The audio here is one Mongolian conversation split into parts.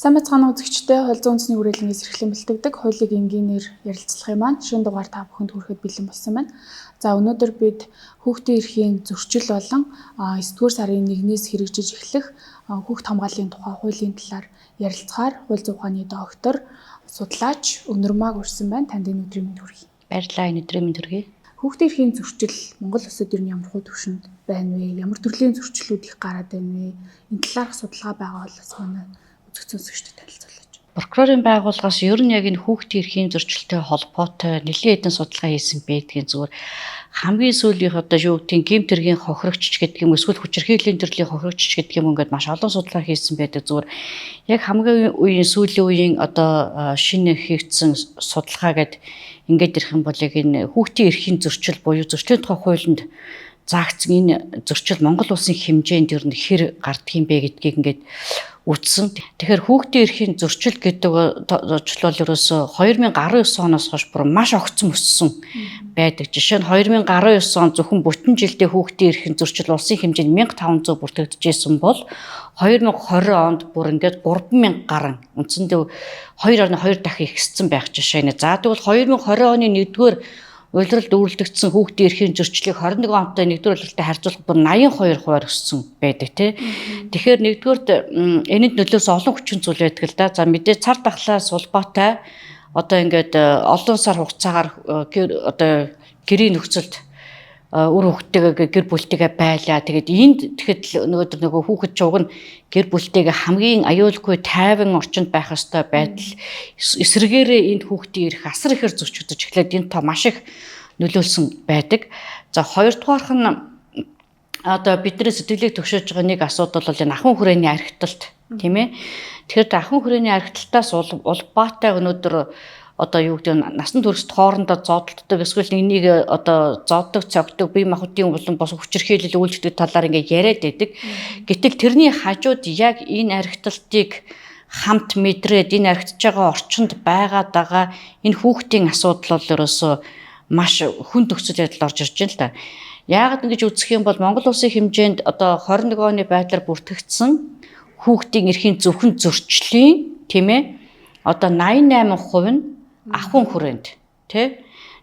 Сайн бацгаана үзэгчдээ хууль зүйн үндэсний хүрээлэнгээс эрхлэн бэлтгэдэг хуулийг энгийнээр ярилцлагын маань шинэ дугаар та бүхэнд хүрэхэд бэлэн болсон байна. За өнөөдөр бид хүүхдийн эрхийн зөрчил болон 9-р сарын 1-ээс хэрэгжиж эхлэх хүүхд хамгааллын тухай хуулийн талаар ярилцахаар хууль зүйн ухааны доктор судлаач Өнөрмаг урьсан байна. Танд энэ өдрийн мэнд хүргэе. Баярлалаа, энэ өдрийн мэнд хүргэе. Хүүхдийн эрхийн зөрчил Монгол улсад ер нь ямар хуу төвшөнд байна вэ? Ямар төрлийн зөрчлүүд их гараад байна вэ? Энэ талаарх судалгаа байгаа бол бас манай үзэгч сонсогчдод танилцуулж. Прокурорын байгууллагаас ер нь яг энэ хүүхдийн эрхийн зөрчилтэй холбоотой нэлээд хэдэн судалгаа хийсэн байдгийн зүгээр хамгийн сүүлийн одоо юу гэдгийг гэмт хэргийн хохирогч гэдэг юм эсвэл хүчирхийллийн төрлийн хохирогч гэдэг юм ингээд маш олон судалгаа хийсэн байдаг зүгээр яг хамгийн үеийн сүүлийн үеийн одоо шинэ хийгдсэн судалгаа гэдэг ингээд ирэх юм бол яг энэ хүүхдийн эрхийн зөрчил буюу зөрчлийн тухай хуулинд заагдсан энэ зөрчил Монгол улсын хэмжээнд ер нь хэр гардгийм бэ гэдгийг ингээд үтсэн. Тэгэхээр хүүхдийн эрхийн зөрчил гэдэг зөрчил бол ерөөсө 2019 оноос хойш бүр маш огцом өссөн байдаг. Жишээ нь 2019 он зөвхөн бүтэн жилдээ хүүхдийн эрхийн зөрчил улсын хэмжээнд 1500 бүртгэгдчихсэн бол 2020 онд бүр ингээд 3000 гаруй үндсэндээ 2.2 дахин ихссэн байх жишээ нэ. За тэгвэл 2020 оны 1-р улиралд үйлдэгдсэн хүүхдийн эрхийн зөрчлийг 21 онтой 1-р улиралтай харьцуулах бүр 82% өссөн байдаг тий. Тэгэхээр 1-р энэнд нөлөөс олон хүчин зүйл байдаг л да. За мэдээ цар тахлаа сулбаатай одоо ингээд олон сар хугацаагаар одоо гэрийн нөхцөлд үр хүүхдтэйгээ гэр бүлтэйгээ байлаа. Тэгээд энд тэгэхэд нөгөө хүүхэд чуг нь гэр бүлтэйгээ хамгийн аюулгүй тайван орчинд байх ёстой байдал эсрэгээрээ энд хүүхдийн эрх асар ихээр зөрчигдөж эхлээд энэ тоо маш их нөлөөлсөн байдаг. За хоёрдугаарх нь одоо бидний сэтгэлийг төгшөөж байгаа нэг асуудал бол энэ ахын хүрээний архиталт тийм ээ. Тэгэхээр ахын хүрээний архиталтаас улбаатай өнөөдөр одоо юу гэдэг насан туршид хоорондоо зодтолдог эсвэл энийг одоо зоддог, цогтдог, бие махбодын болон бос хүчирхийлэл үйлчлдэг талаар ингээд яриад байдаг. Гэтэл тэрний хажууд яг энэ архиталтыг хамт мэдрээд энэ архитаж байгаа орчинд байгаа энэ хүүхдийн асуудал бол ерөөсөө маш хүн төгсөл байдал орж ирж байна л да. Яагаад ингэж үзэх юм бол Монгол улсын хэмжээнд одоо 21 оны байдлаар бүртгэгдсэн хүүхдийн эрхийн зөвхөн зөрчлийн тийм ээ одоо 88% нь ахын хүрээнд тий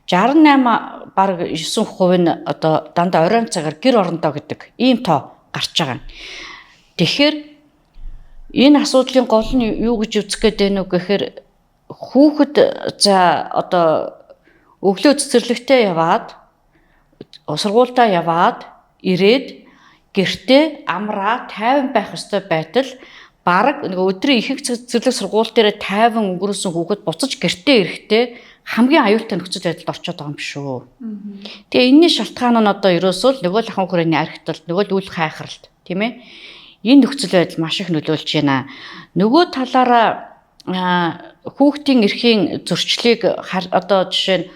68 бараг 9% нь одоо дандаа оройн цагаар гэр орондоо гэдэг ийм тоо гарч байгаа. Тэгэхээр энэ асуудлын гол нь юу гэж үзэх гээд байна вэ гэхээр хүүхэд за одоо өглөө цэцэрлэгтээ яваад сургуультаа яваад ирээд гэртээ амраа тайван байх ёстой байтал бараг нэг өдрийн ихэнх цэцэрлэг сургууль дээр тайван өнгөрөөсөн хүүхэд буцаж гэртээ ирэхдээ хамгийн аюултай нөхцөл байдалд орчод байгаа юм биш үү. Тэгээ энэний шалтгаан нь одоо ерөөсөө нөгөө л ахын хүрээний архиталт, нөгөө л үйл хайхралт тийм ээ. Энэ нөхцөл байдал маш их нөлөөлж байна. Нөгөө талаараа хүүхдийн эрхийн зөрчлийг одоо жишээ нь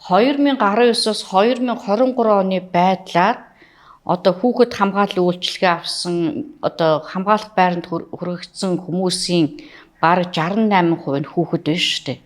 2019-оос 2023 оны байдлаар одоо хүүхэд хамгааллын үйлчилгээ авсан одоо хамгаалах байранд хүрэгдсэн хүмүүсийн бараг 68% нь хүүхэд байна шүү дээ.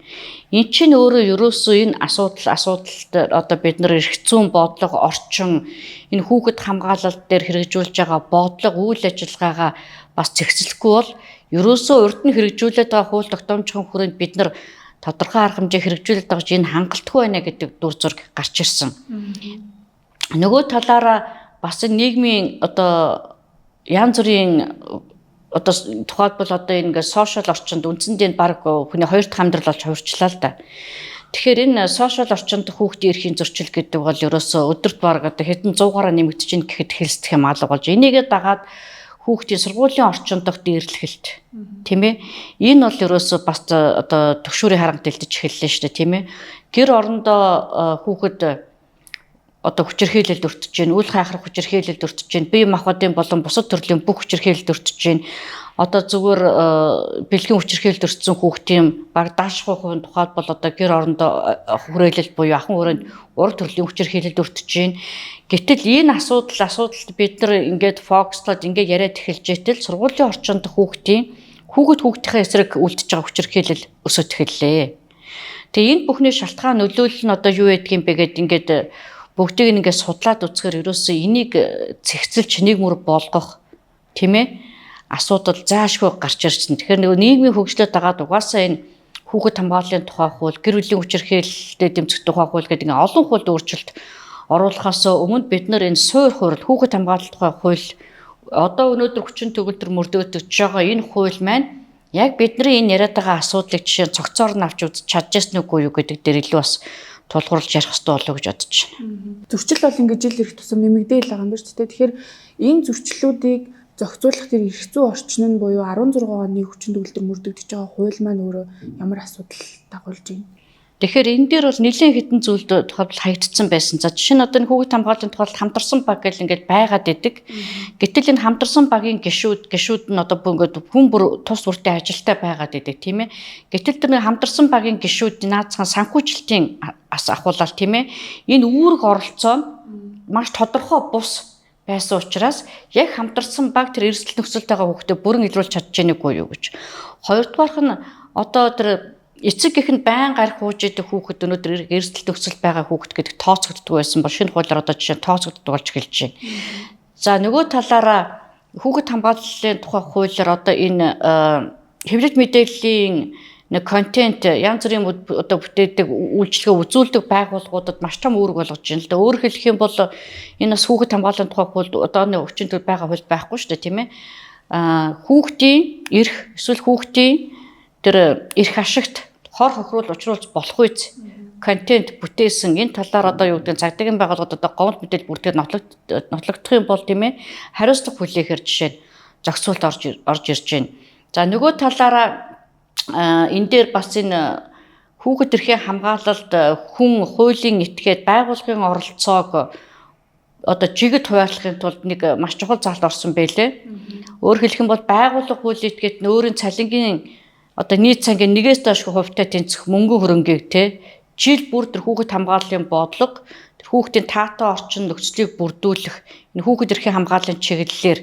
Энд чинь өөрөө ерөөсөө энэ асуудалд одоо бид нар эрх зүйн бодлого орчин энэ хүүхэд хамгаалалт дээр хэрэгжүүлж байгаа бодлого үйл ажиллагаагаа бас зэгцлэхгүй бол ерөөсөө урд нь хэрэгжүүлээд байгаа хууль тогтоомжийн хүрээнд бид нар тодорхой арга хэмжээ хэрэгжүүлээд байгаа чинь энэ хангалтгүй байна гэдэг дүр зураг гарч ирсэн. Нөгөө талаараа бас нийгмийн одоо янз бүрийн одоо тухайлбал одоо ингээд сошиал орчинд үндсэндээ баг хүний хоёр дахь амьдрал болж хувирчлаа л да. Тэгэхээр энэ сошиал орчинд хүүхдийн эрхийн зөрчил гэдэг бол ерөөсөө өдөрт баг одоо хэдэн 100-аараа нэмэгдэж ийн гэхэд хэлцэх юм алга болж энийгээ дагаад хүүхдийн сургуулийн орчин дахь дээрлэхэлт тийм ээ. Энэ бол ерөөсөө бас одоо төгшүүрийн харант дэлдэж эхэллээ шүү дээ тийм ээ. Гэр орондоо хүүхэд одоо хүчирхийлэлд өртөж гин, үл хайхрах хүчирхийлэлд өртөж гин, бие махбодын болон бусад төрлийн бүх хүчирхийлэлд өртөж гин. Одоо зүгээр бэлгийн хүчирхийлэлд өртсөн хүүхдийн баг дааш хувийн тухайлбал одоо гэр орондоо хүрээлэл буюу ахын хүрээнд ураг төрлийн хүчирхийлэлд өртөж гин. Гэтэл энэ асуудалд бид нар ингээд фокуслоод ингээд яриад эхэлж итэл сургуулийн орчинд хүүхдийнхээ эсрэг үлдэж байгаа хүчирхийлэл өсөж эхэллээ. Тэгээ энэ бүхний шалтгаан нөлөөлөл нь одоо юу байдг юм бэ гэд ингээд бүгдийг ингээд судлаад үзэхээр ерөөсөө энийг цэгцэлж нэг мөр болгох тийм ээ асуудал заашгүй гарч ирсэн. Тэгэхээр нөгөө нийгмийн хөгжлөд дагаад угаасаа энэ хүүхэд хамгааллын тухай хууль, гэр бүлийн хүчирхийлэлтэд дэмжих тухай хууль гэдэг ингээ олон хуульд өөрчлөлт оруулахаас өмнө бид нар энэ суур хурал хүүхэд хамгааллын тухай хууль одоо өнөөдөр хүчин төгөлдөр мөрдөөдөж байгаа энэ хууль маань яг бидний энэ яриад байгаа асуудлыг жишээ нь цогцоор нь авч үзэж чадчихсан үгүй юу гэдэг дээр илүү бас тулгуурлаж ярих хэрэгтэй болов уу гэж бодож байна. Зөрчил бол ингээд жил ирэх тусам нэмэгдээл байгаа юм байна шүү дээ. Тэгэхээр энэ зөрчлүүдийг зохицуулах тэр эрх зүйн орчин нь буюу 16 оны хүчин төгөлдөр мөрдөгдөж байгаа хууль маань өөрөө ямар асуудал дагуулж байна? Тэгэхээр энэ дээр бол нэлээд хэдэн зүйлд тухайд хаягдсан байсан. За жишээ нь одоо энэ хүүхэд хамгааллын тухайд хамтарсан баг гэл ингээд байгаад идэг. Гэтэл энэ хамтарсан багийн гишүүд нь одоо ингээд хүн бүр тус бүртээ ажилтаа байгаад идэг тийм ээ. Гэтэл тэр хамтарсан багийн гишүүд наацхан санхүүжилтийн ахуулаад тийм ээ. Энэ үүрэг оролцоо нь маш тодорхой бус байсан учраас яг хамтарсан баг тэр эрсдэл нөхцөлтэйгээ хүүхдээ бүрэн илрүүлж чадж байгааг юу гэж. Хоёрдугаарх нь одоо тэр эцэг гэх нь байн гарах хууж идэх хүүхэд өнөөдөр эрсдэл нөхцөл байгаа хүүхэд гэдэг тооцогддог байсан бол шинэ хуулиар одоо жишээ нь тооцогддог болж эхэлж байна. За нөгөө талаараа хүүхэд хамгааллын тухай хуулиар одоо энэ хэвлэл мэдээллийн нэг контент янз бүрийн одоо бүтээдэг үйлчлэгээ үзүүлдэг байгууллагуудад маш том үүрэг болгож байна л да. Өөрөөр хэлэх юм бол энэ бас хүүхэд хамгааллын тухай хууль одоо нэг өвчин төр байгаа хууль байхгүй шүү дээ тийм ээ. Хүүхдийн эрх эсвэл хүүхдийн тэр эрх ашигт хор хохируул учруулж болох үз контент бүтээсэн энэ талаар одоо юу гэдэг цагдаагийн байгууллагууд одоо говьд мэдээлэл бүрдгээд нотлогдох юм бол тийм ээ хариуцлага хүлээхээр жишээ нь зохицуулт орж ирж байна. За нөгөө талаараа энэ дээр бас энэ хүүхэд эрхийн хамгаалалд хүн хуулийн этгээд байгууллагын оролцоог одоо жигэд хуваарлахын тулд нэг маш чухал заалт орсон байлээ. Өөрөөр хэлэх юм бол байгууллага хуулийн этгээд өөрийн цалингийн одоо нийт цагийн нэгээс доош хувьтай тэнцэх мөнгө хөрөнгийг те жил бүр тэр хүүхэд хамгааллын бодлого тэр хүүхдийн таатай орчин нөхцөлийг бүрдүүлэх энэ хүүхэд эрхийн хамгааллын чиглэлээр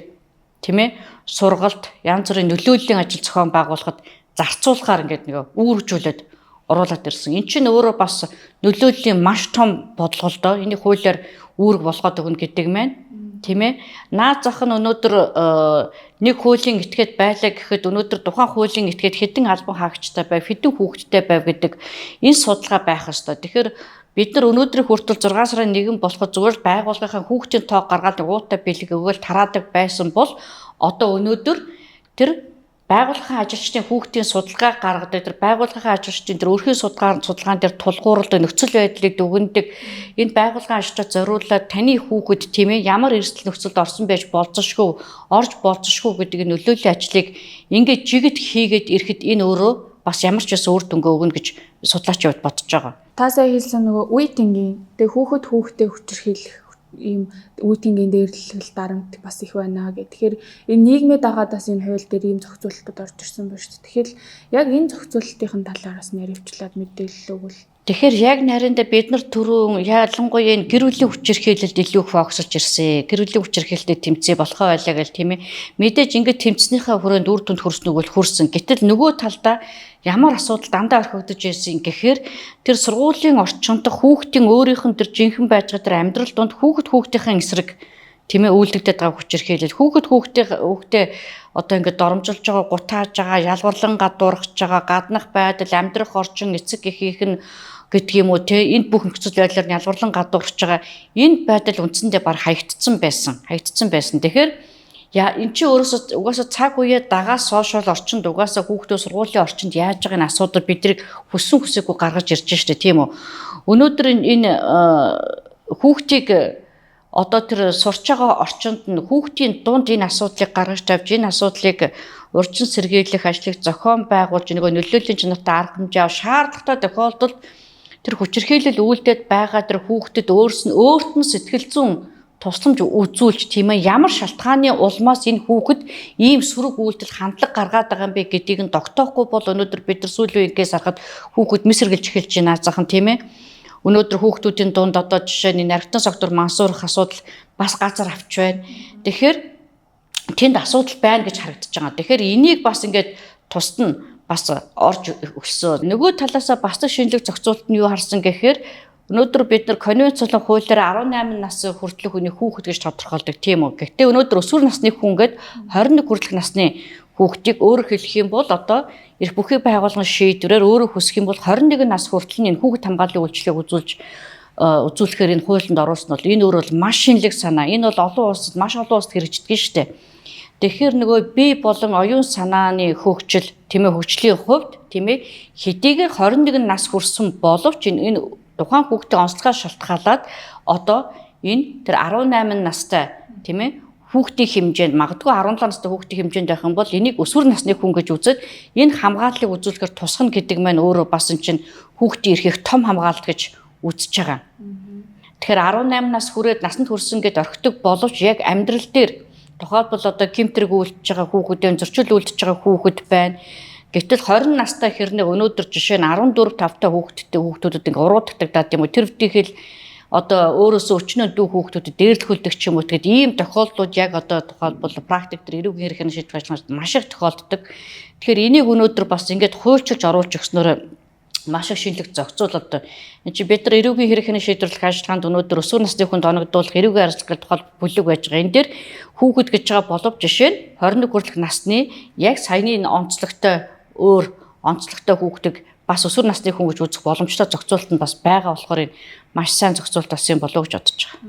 тийм ээ сургалт янз бүрийн нөлөөллийн ажил зохион байгуулахад зарцуулахаар ингээд нэг үүргэжүүлээд оруулаад ирсэн. Энд чинь өөрөө бас нөлөөллийн маш том бодлого л доо. Энийг хуулиар үүрэг болгоод өгнө гэдэг маань тийм ээ. Наад зах нь өнөөдөр нэг хуулийн этгээд байлаа гэхэд өнөөдөр тухайн хуулийн этгээд хэдэн албан хаагчтай байв, хэдэн хүүхэдтэй байв гэдэг энэ судалгаа байх ёстой. Тэгэхээр бид нар өнөөдрийн хүртэл 6 сарын 1 болоход зүгээр л байгууллагынхаа хүүхдийн тоог гаргаад уутай бэлэг өгөөл тараадаг байсан бол одоо өнөөдөр тэр байгууллагын ажилчдын хүүхдийн судалгаа гаргадаг тэр байгууллагын ажилчдын тэр өрхийн судалгаан дээр тулгуурладаг нөхцөл байдлыг дүгнэдэг энэ байгууллагын ажилчдад зориулаад таны хүүхэд тийм ээ ямар эрсдэл нөхцөлд орсон байж болзошгүй орж болзошгүй гэдэг энэ нөлөөллийн ажлыг ингээд жигэд хийгээд ирэхэд энэ өөрөө бас ямар ч бас өөр дүнгээ өгнө гэж судлаачид бодож байгаа. Та сая хэлсэн нөгөө үеийнгийн тэг хүүхдээ хүчирхийлэх ийм үеийнгийн дээрлэл дарамт бас их байна гэх. Тэгэхээр энэ нийгмийн дагаадаас энэ хууль дээр ийм зохицуулалтууд орж ирсэн байна шүү дээ. Тэгэхээр яг энэ зохицуулалтын талаар бас наривчлаад мэдээлэл өгвөл. Тэгэхээр яг нариндаа бид нар түрүүн ялангуяа энэ гэр бүлийн хүчирхийлэлд илүү их фокусолж ирсэн. Гэр бүлийн хүчирхийлэлд тэмцээ болохоо байлаа гэл тийм ээ. Мэдээж ингэж тэмцснийхаа хүрээнд үр дүнд хүрснэг бол хүрсэн. Гэтэл нөгөө талдаа ямар асуудал дандаа орхигдож ирсэн гэхээр тэр сургуулийн орчинд хүүхдийн өөрийнх нь тэр жинхэнэ байж байгаа тэр амьдрал донд хүүхдийн эсрэг тийм ээ үйлдэгдээд байгаа хүчирхийлэл хүүхдээ одоо ингээд доромжилж байгаа гутааж байгаа ялварлан гадуурхаж байгаа гаднах байдал амьдрах орчин эцэг эхийнх нь гэдэг юм уу те энэ бүх нөхцөл байдлаар нь ялварлан гадуурхаж байгаа энэ байдал үндсэндээ баг хаягдсан байсан. Тэгэхээр эн чинь өөрөөсөө угаасаа цаг үеэ дагаа сошиал орчинд угаасаа хүүхдөө сургуулийн орчинд яаж байгаа энэ асуудал бидрийг хүсээгүй гаргаж ирж штэ тийм үү. Өнөөдөр энэ хүүхдийг одоо тэр сурч байгаа орчинд нь хүүхдийн дунд энэ асуудлыг гаргаж тавьж энэ асуудлыг урьдчилан сэргийлэх ажлыг зохион байгуулж нөгөө нөлөөллийн чанартай арга хэмжээ авах шаардлагатай тохиолдолд тэр хүчирхийлэл үйлдээд байгаа тэр хүүхдэд өөрт нь сэтгэл зүйн тусламж үзүүлж тийм ээ ямар шалтгааны улмаас энэ хүүхэд ийм сөрөг үйлдэл хандлага гаргаад байгаа юм бэ гэдгийг нь тогтоохгүй бол өнөөдөр бид нар сүүлийн үеигээс харахад хүүхэд мэсэргэлж эхэлж байна захан тийм ээ. Өнөөдөр хүүхдүүдийн дунд одоо жишээ нь наригтан согтур мансуурах асуудал бас газар авч байна. Тэгэхээр тэнд асуудал байна гэж харагдаж байгаа. Тэгэхээр энийг бас ингээд тусад нь бас орж өгсөн. Нөгөө талаасаа бас шинжлэх зохицуулт нь юу харсан гэхээр Өнөөдөр бид нар конвенцлог хуулиар 18 нас хүртэлх хүний хүүхэд гэж тодорхойлдог тийм үү. Гэхдээ өнөөдөр өсвөр насны хүн гээд 21 хүртэлх насны хүүхдийг өөрөөр хэлэх юм бол одоо эрх бүхий байгууллагын шийдвэрээр өөрөө хүсэх юм бол 21 нас хүртэл энэ хүүхэд хамгааллын үйлчлэгийг үзүүлэхээр энэ хуулинд оруулсан бол энэ өөр бол маш шинэлэг санаа. Энэ бол олон улсад маш олон улсад хэрэгждэг шүү дээ. Тэгэхээр нөгөө бие болон оюун санааны хөгжил, тийм ээ, хөгжлийн хувьд, тийм ээ, хэдийгээр 21 нас хүрсэн боловч энэ тухайн хүүхдийн онцлогоо шалтгаалаад одоо энэ тэр 18 настай, тийм ээ, хүүхдийн хэмжээнд магадгүй 17 настай хүүхдийн хэмжээнд байх юм бол энийг өсвөр насны хүн гэж үзээд энэ хамгааллыг үзүүлэхээр тусгана гэдэг маань өөрөө бас энэ чинь хүүхдийн эрхийг том хамгаалалт гэж үзэж байгаа. Тэгэхээр 18 нас хүрээд насанд хүрсэн гэд орхидог боловч яг амьдрал дээр тухайлбал одоо гэмтрэг үйлдэж байгаа хүүхэдэн зөрчил үйлдэж байгаа хүүхэд байна. Гэтэл 20 настай хэрнээ өнөөдөр жишээ нь 14 5-та хүүхдүүдэд ингээ уруудагдаад юм уу тэр втихэл одоо өөрөөсөө өчнөө дүү хүүхдүүдэд дээрлэхүүлдэг ч юм уу тэгэд ийм тохиолдлууд яг одоо тухайлбал практик дээр эрүүгийн хэрхэн шийдвэр гаргаж маш их тохиолддог. Тэгэхээр энийг өнөөдөр бас ингээд хуульчилж оруулж өгснөөр маш их шинэлэг зохицуулалт. Энд чинь бид нар эрүүгийн хэрхэн шийдвэрлэх ажиллагаанд өнөөдөр өсвөр насны хүнд оногдуулах эрүүгийн аргачлалын тухай бүлэг байж байгаа. Энэ дээр хүүхэд гэж байгаа боловч жишээ нь 21 хүртэлх насны яг саяны энэ онцлогтой өөр онцлогтой хүүхдийг бас өсвөр насны хүн гэж үзэх боломжтой зохицуулалт нь бас байгаа болохоор энэ маш сайн зохицуулалт болсон юм болов уу гэж бодож байгаа.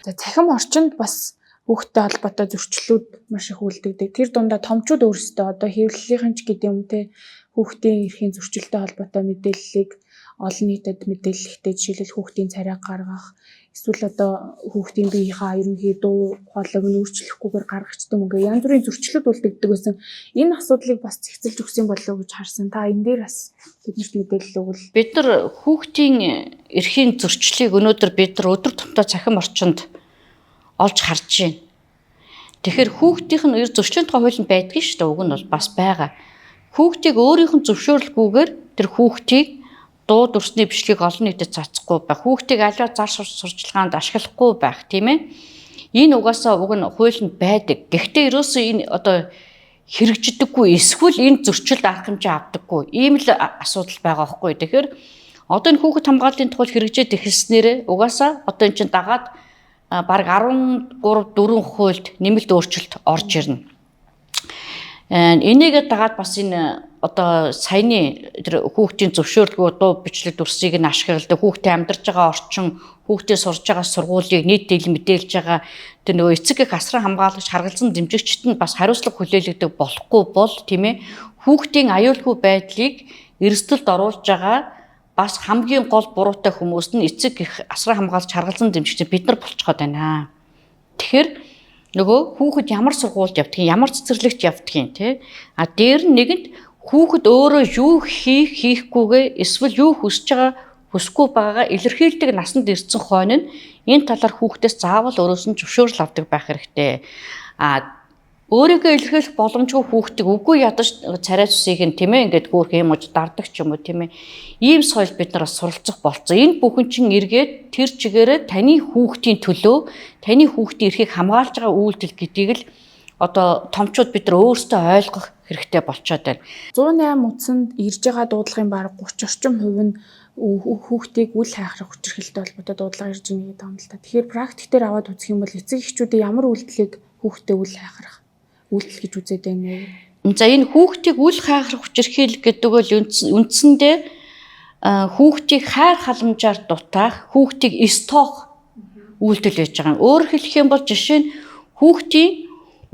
За цахим орчинд бас хүүхдтэй холбоотой зөрчлүүд маш их үлдэгдэг. Тэр дундаа томчууд өөрсдөө одоо хэвлэлийнхэн ч гэдэг юм те хүүхдийн эрхийн зөрчилтэй холбоотой мэдээллийг олон нийтэд мэдээлэхдээ жишээлбэл хүүхдийн царай гаргах эсвэл одоо хүүхдийн биеийнхаа ерөнхий дуу хоолойг нь өөрчлөхгүйгээр гаргацдаг мөнгө янз бүрийн зөрчлүүд үлдэгдэг байсан. Энэ асуудлыг бас зэгцэлж өгсөн болов уу гэж харсан. Та энэ дээр бас биднэрт мэдээлэл өгвөл. Бид нар хүүхдийн эрхийн зөрчлийг өнөөдөр бид нар өдөр тутмын цахим орчинд олж харж байна. Тэгэхээр хүүхдийнх нь зөрчлийн тухай хуулинд байдаг шүү дээ. Уг нь бол бас байгаа. Хүүхдийг өөрийнх нь зөвшөөрлгүйгээр тэр хүүхдийг дуу дүрсний бичлэгийг олон нийтэд цацахгүй байх, хүүхдийг аливаа зар сурчлагаанд ашиглахгүй байх, тийм ээ. Энэ угаасаа уг нь хуулинд байдаг. Гэхдээ ерөөсөө энэ одоо хэрэгждэггүй, эсвэл энэ зөрчилд арга хэмжээ авдаггүй. Ийм л асуудал байгаа байхгүй. Тэгэхээр одоо энэ хүүхэд хамгааллын тухай хэрэгжээд эхэлснээр угаасаа одоо энэ чинь дагаад бараг 13 4 хуульд нэмэлт өөрчлөлт орж ирнэ. Энийгээ дагаад бас энэ одоо саяны тэр хүүхдийн зөвшөөрлгүй дуу бичлэг дүрсийг нь ашигладаг хүүхдээ амьдарч байгаа орчин, хүүхдээ сурж байгаа сургуулийг нийтдээ мэдээлж байгаа тэр нөгөө эцэг эх асран хамгаалагч харгалзан дэмжигчд нь бас хариуцлага хүлээлгдэг болохгүй бол тийм ээ хүүхдийн аюулгүй байдлыг эрсдэлд оруулж байгаа бас хамгийн гол буруутай хүмүүс нь эцэг эх асран хамгаалагч харгалзан дэмжигчд бид нар болчиход байна. Тэгэхээр нөгөө хүүхэд ямар сургуульд явдгийг, ямар цэцэрлэгт явдгийг тий. А дээр нь нэгэнд хүүхэд өөрөө юу хийхгүйгээ эсвэл юу хүсэж байгаа хүсэхгүй байгаагаа илэрхийлдэг насанд ирсэн хойно энэ талаар хүүхдээс заавал өөрөөс нь зөвшөөрөл авдаг байх хэрэгтэй. А өөрийгөө илэрхийлэх боломжгүй хүүхдийг үгүй ядаж царай цусыг нь тийм ээ ингээд гүүрх юм уу дардаг ч юм уу тийм ээ. Ийм соёл бид нар суралцах болцсон. Энэ бүхэн чинь эргээд тэр чигээрээ таны хүүхдийн төлөө, таны хүүхдийн эрхийг хамгаалж байгаа үйлдэл гэдгийг л одоо томчууд бид нар өөрсдөө ойлгох хэрэгтэй болчиход байна. 108 утсанд ирж байгаа дуудлагын бараг 30 орчим хувь нь хүүхдийг үл хайхрах хүчирхэлтэй холбоотой дуудлага ирж байгаа гэдэг юм л та. Тэгэхээр практик дээр аваад үзэх юм бол эцэг эхчүүдийн ямар үйлдэлийг хүүхдэд үл хайхрах үйлдэл гэж үзээд байна вэ? За энэ хүүхдийг үл хайхрах хүчирхийл гэдэг бол үндсэндээ хүүхдийг хайр халамжаар дутаах, хүүхдийг эстоох үйлдэл байж байгаа. Өөрөөр хэлэх юм бол жишээ нь хүүхдийн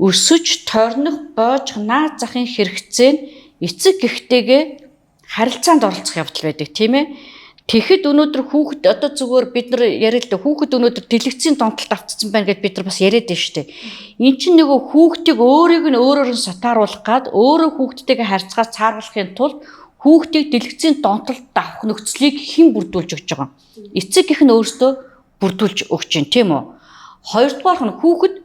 өсөж тойрнох, боож наад захын хэрэгцээ нь эцэг эхтэйгээ харилцаанд оролцох явдал байдаг, тийм ээ. Тэгэхэд өнөөдөр хүүхэд одоо зүгээр бид нар яриа л да хүүхэд өнөөдөр дэлгэцийн донтолд автцсан байна гэдээ бид нар бас яриад байна шүү дээ. Энд чинь нөгөө хүүхдийг өөрийг нь өөрөөр нь сатааруулах гад өөрөө хүүхдтэйгээ харьцгаа цааргалахын тулд хүүхдийг дэлгэцийн донтолд авах нөхцөлийг хэн бүрдүүлж өгч байгаа. Эцэг их нь өөртөө бүрдүүлж өгч байна, тийм үү? Хоёрдугаар нь хүүхэд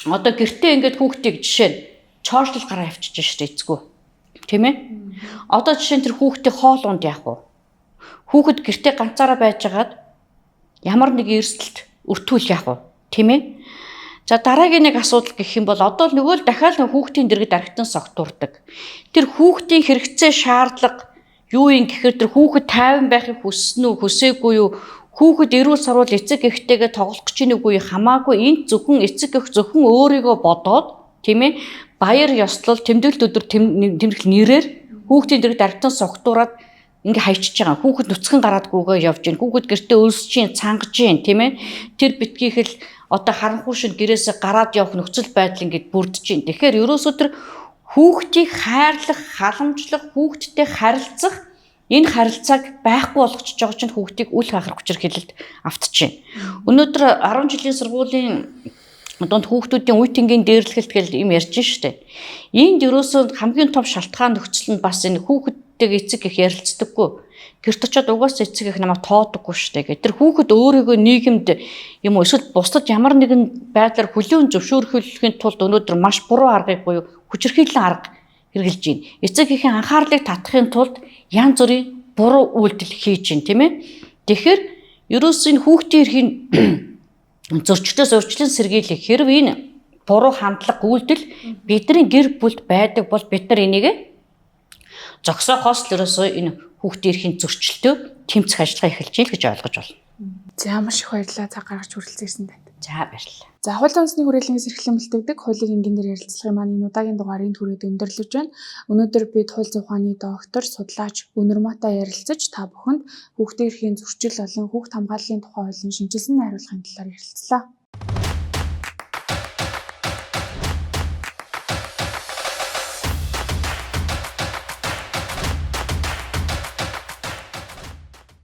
одоо гэртээ ингээд хүүхдийг жишээ нь чойшлол гараа авчиж шүү дээ эцгүү. Тийм ээ? Одоо жишээ нь тэр хүүхдийн хоол унд яах вэ? Хүүхэд гэртээ ганцаараа байжгаад ямар нэг эрсдэлт өртүүл яах вэ? Тийм ээ? За дараагийн нэг асуудал гэх юм бол одоо нөгөө л дахиад хүүхдийн дэргэд архитан согтуурдаг. Тэр хүүхдийн хэрэгцээ шаардлага юу юм гэхээр тэр хүүхэд тайван байхыг хүссэн үү, хүсээгүй юу? Хүүхэд эрүүл сурвал эцэг эхтэйгээ тоглох гэж нүггүй хамаагүй энд зөвхөн эцэг эх зөвхөн өөрийгөө бодоод тийм ээ баяр ёслол тэмдэглэлт өдөр тэмдэглэл нэрээр хүүхдийн дэрэг даргитан согтуураад ингээ хайчиж байгаа. Хүүхэд нүцгэн гараад гүгөө явж гин. Хүүхэд гэртээ өлсөж гин, цангаж гин, тийм ээ. Тэр битгийхэл одоо харанхуй шин гэрээсээ гараад явах нөхцөл байдал ингээд бүрдэж гин. Тэгэхээр ерөөсөө тэр хүүхдийг хайрлах, халамжлах, хүүхдтэй харилцах энэ харилцааг байхгүй болгочихж байгаа чинь хүүхдийг үл хахар хүчээр хилэлд автчихжээ. Өнөөдөр 10 жилийн сургуулийн донд хүүхдүүдийн үе тэнгийн дээрлэхэлт гэж юм ярьж штэ. Энд ерөөсөө хамгийн том шалтгаан нөхцөл нь бас энэ хүүхэдтэйг эцэг их ярилцдаггүй. Гэрт очиод угаасаа эцэг их намайг тоодоггүй штэ гэх. Тэр хүүхэд өөрийгөө нийгэмд юм уу эсвэл бусдад ямар нэгэн байдлаар хүлээн зөвшөөрөхөхийн тулд өнөөдөр маш буруу аргыг буюу хүчирхийлэн арга хэрэгжилж байна. Эцэг эхийн анхаарлыг татахын тулд янз бүрийн буруу үйлдэл хийж байна, тийм ээ. Тэгэхээр ерөөсөө энэ хүүхдийн эрхийн зөрчлөөс урьдчилан сэргийлэх хэрв энэ буруу хандлага үйлдэл бидний гэр бүлд байдаг бол бид нар энийг зогсоохоос л ерөөсөө энэ хүүхдийн эрхийн зөрчилтөө тэмцэх ажиллагаа эхэлж ийн гэж ойлгож байна. За маш их баярлалаа цаг гаргаж хүрэлцээрсэн танд. За баярлалаа. За хууль үндэсний хүрээлэнгээс эрхлэн бэлтгэдэг хуулийн энгийнээр ярилцлагын маань энэ удаагийн дугаарыг түрээд өндөрлөж байна. Өнөөдөр бид хууль зүйн ухааны доктор, судлаач Өнөр Матай ярилцаж та бүхэнд хүүхдийн эрхийн зөрчил болон хүүхд хамгааллын тухай хуулийн шинжилсэн хариулгын талаар ярилцлаа.